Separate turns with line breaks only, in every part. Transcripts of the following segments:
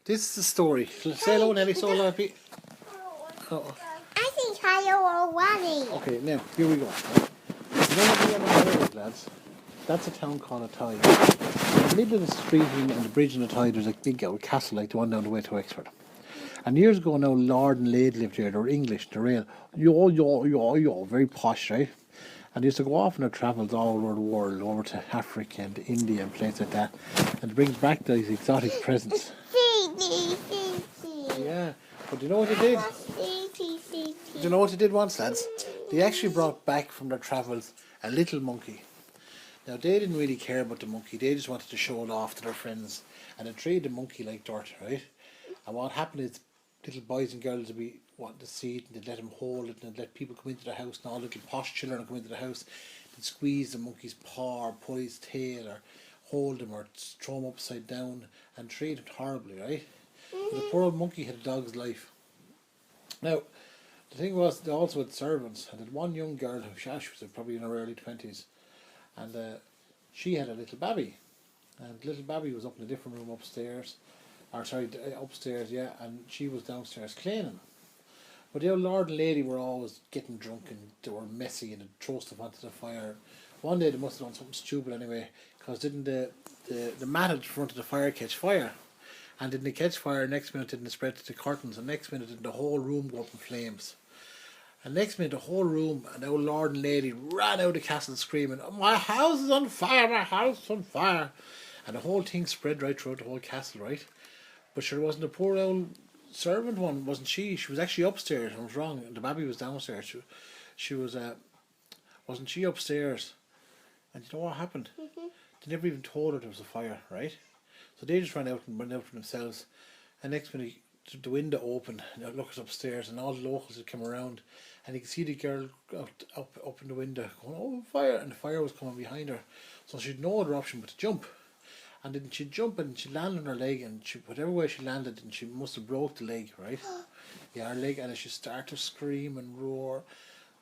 This is the story. Say hello, Nellie. So hello, Eppie. Oh.
I think hello already.
Okay, now, here we go. You know what we have on the lads? That's a town called Athy. In the middle of the street and the bridge on the Athy, there's a big old castle like the one down the way to Wexford. And years ago now, Lord and Lady lived here. They were English, they're real. Yo, very posh, right? And they used to go off on their travels all over the world, over to Africa and India and places like that. And it brings back these exotic presents. Yeah, but you know what they did? Do you know what they did once, lads? They actually brought back from their travels a little monkey. Now, they didn't really care about the monkey. They just wanted to show it off to their friends. And they treated the monkey like dirt, right? And what happened is little boys and girls would be wanting to see it, and they'd let them hold it, and they'd let people come into the house, and all little posh children would come into the house. They'd squeeze the monkey's paw, or pull his tail, or hold him, or throw him upside down, and treat him horribly, right? But the poor old monkey had a dog's life. Now, the thing was, they also had servants, and had one young girl, she was probably in her early 20s, and she had a little baby. And the little baby was up in a different room upstairs, upstairs, yeah, and she was downstairs cleaning. But the old Lord and Lady were always getting drunk, and they were messy, and they'd throw stuff onto the fire. One day they must have done something stupid anyway, because didn't the mat at the front of the fire catch fire? And didn't it catch fire, next minute didn't it spread to the curtains, and next minute didn't the whole room go up in flames. And next minute the whole room and the old Lord and Lady ran out of the castle screaming, "Oh, my house is on fire, my house is on fire." And the whole thing spread right throughout the whole castle, right? But sure, wasn't the poor old servant one, wasn't she? She was actually upstairs. I was wrong. The baby was downstairs. She was, wasn't she upstairs? And you know what happened? They never even told her there was a fire, right? So they just ran out for themselves. And next minute, the window opened, and it looks upstairs, and all the locals had come around, and you could see the girl up in the window going, "Oh, fire!" And the fire was coming behind her. So she'd no other option but to jump. And then she'd jump and she'd land on her leg, and whatever way she landed, and she must have broke the leg, right? Yeah, her leg, and she started to scream and roar.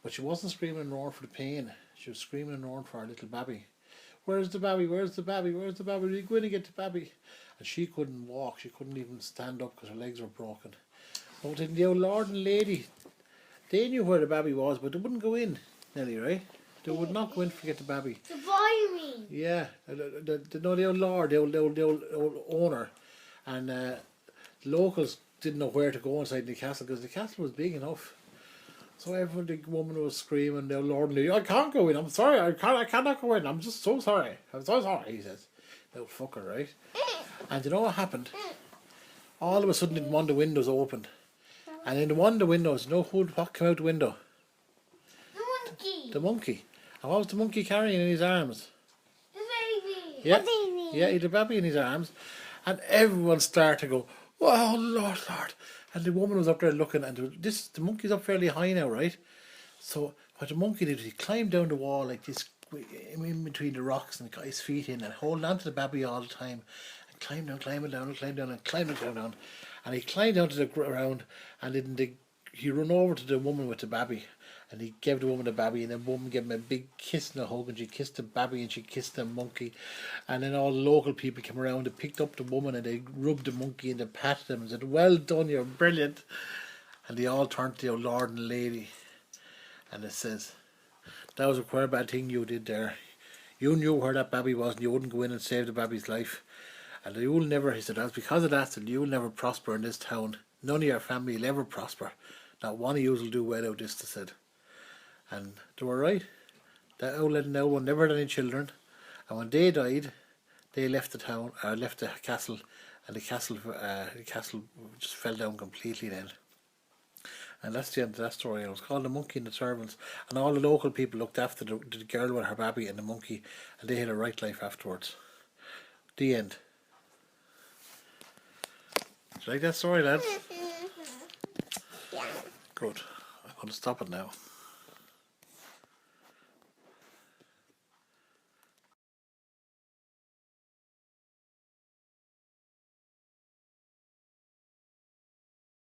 But she wasn't screaming and roaring for the pain. She was screaming and roaring for her little baby. "Where's the baby? Where's the baby? Where's the baby? Will you go in and get the baby?" And she couldn't walk. She couldn't even stand up because her legs were broken. But then the old Lord and Lady, they knew where the baby was, but they wouldn't go in, Nellie, right? They would not go in to get the baby.
The boy, me.
Yeah, the old Lord, the old owner, and the locals didn't know where to go inside the castle because the castle was big enough. So everyone, the woman was screaming, the old Lord knew, "I can't go in, I'm sorry, I cannot go in, I'm just so sorry, I'm so sorry," he says. The old fucker, right? And you know what happened? All of a sudden, one of the windows opened. And in one of the windows, you know what came out the window?
The monkey.
The monkey. And what was the monkey carrying in his arms?
The baby.
Yeah,
The baby.
yeah, he had a baby in his arms. And everyone started to go, "Oh, Lord, Lord." And the woman was up there looking, and the monkey's up fairly high now, right? So what the monkey did was he climbed down the wall like this, in between the rocks, and got his feet in and holding on to the baby all the time, and climbed down, climbing down, and climbed down, and climbed down, and he climbed down to the ground, and he ran over to the woman with the baby, and he gave the woman the baby, and the woman gave him a big kiss and a hug, and she kissed the baby and she kissed the monkey, and then all the local people came around and picked up the woman and they rubbed the monkey and they patted him and said, "Well done, you're brilliant." And they all turned to the old Lord and Lady, and it says, "That was a quite bad thing you did there. You knew where that baby was, and you wouldn't go in and save the baby's life. And you'll never," he said, "that's because of that, and you'll never prosper in this town. None of your family will ever prosper. Not one of you will do well out of this," they said. And they were right. That old one never had any children, and when they died, they left the town, left the castle, and the castle just fell down completely then. And that's the end of that story. It was called The Monkey and the Servants, and all the local people looked after the girl with her baby and the monkey, and they had a right life afterwards. The end. Do you like that story, lads?
Yeah.
Good. I'm going to stop it now.